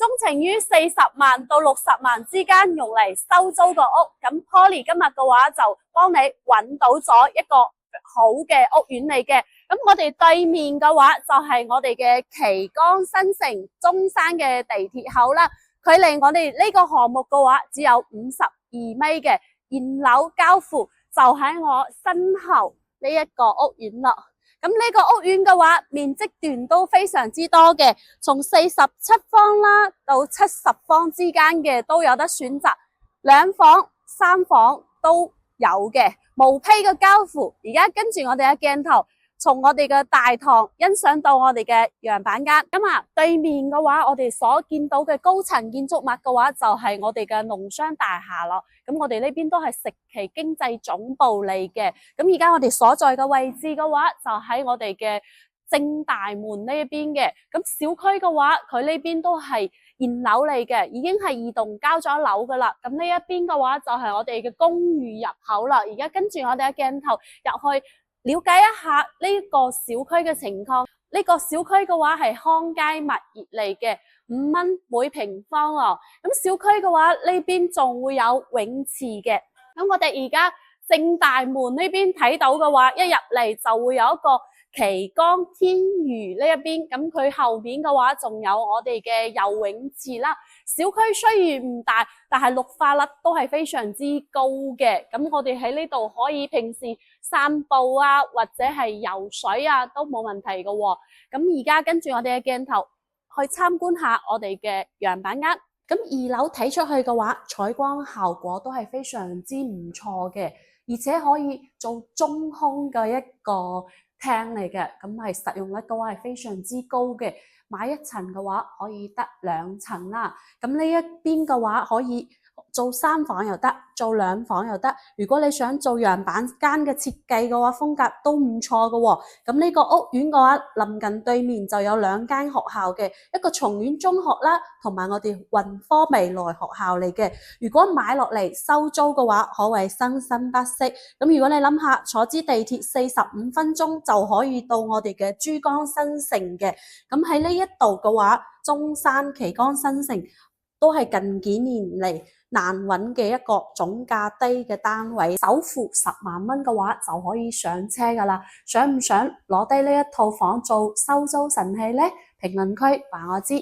鐘情於40萬到60萬之間用嚟收租個屋。咁 Poly 今日嘅話就幫你揾到咗一個好嘅屋苑嚟嘅。咁我哋對面嘅話就係我哋嘅旗杆新城中山嘅地鐵口啦。距離我哋呢個項目嘅話只有52米嘅，現樓交付就喺我身後呢一個屋苑啦。咁呢個屋苑嘅話面積段都非常之多嘅，從47方啦到70方之間嘅都有得選擇，2房、3房都有嘅，無批嘅交付。而家跟住我哋嘅鏡頭，從我哋嘅大堂欣賞到我哋嘅樣板間。咁啊，對面嘅話，我哋所見到嘅高層建築物嘅話，就係我哋嘅農商大廈咯。咁我哋呢邊都係食期經濟總部嚟嘅。咁而家我哋所在嘅位置嘅話，就喺我哋嘅正大門呢一邊嘅。咁小區嘅話，佢呢邊都係現樓嚟嘅，已經係2棟交咗樓噶啦。咁呢一邊嘅話，就係我哋嘅公寓入口啦。而家跟住我哋嘅鏡頭入去了解一下呢個小區嘅情況。呢個小區嘅話係康佳物業嚟嘅，5蚊每平方哦。咁小區嘅話呢邊仲會有泳池嘅。咁我哋而家正大門呢邊睇到嘅話，一入嚟就會有一個旗杆天娛呢一邊，咁佢後面嘅話仲有我哋嘅游泳池啦。小區雖然唔大，但係綠化率都係非常之高嘅。咁我哋喺呢度可以平時散步啊，或者係游水啊，都冇問題嘅喎。咁而家跟住我哋嘅鏡頭去參觀下我哋嘅樣板間。咁2樓睇出去嘅話，採光效果都係非常之唔錯嘅，而且可以做中空嘅一個廳嚟嘅，咁係實用率嘅話係非常之高嘅。買1層嘅話可以得2層啦。咁呢一邊嘅話可以做3房又得，做2房又得。如果你想做樣板間嘅設計嘅話，風格都唔錯嘅喎。咁呢個屋苑嘅話，臨近對面就有2間學校嘅，一個松苑中學啦，同埋我哋雲科未來學校嚟嘅。如果買落嚟收租嘅話，可謂生生不息。咁如果你諗下，坐支地鐵45分鐘就可以到我哋嘅珠江新城嘅。咁喺呢一度嘅話，中山旗杆新城都係近幾年嚟難揾嘅一個總價低嘅單位，首付10萬蚊嘅話就可以上車噶啦。想唔想攞低呢一套房做收租神器呢？評論區話我知。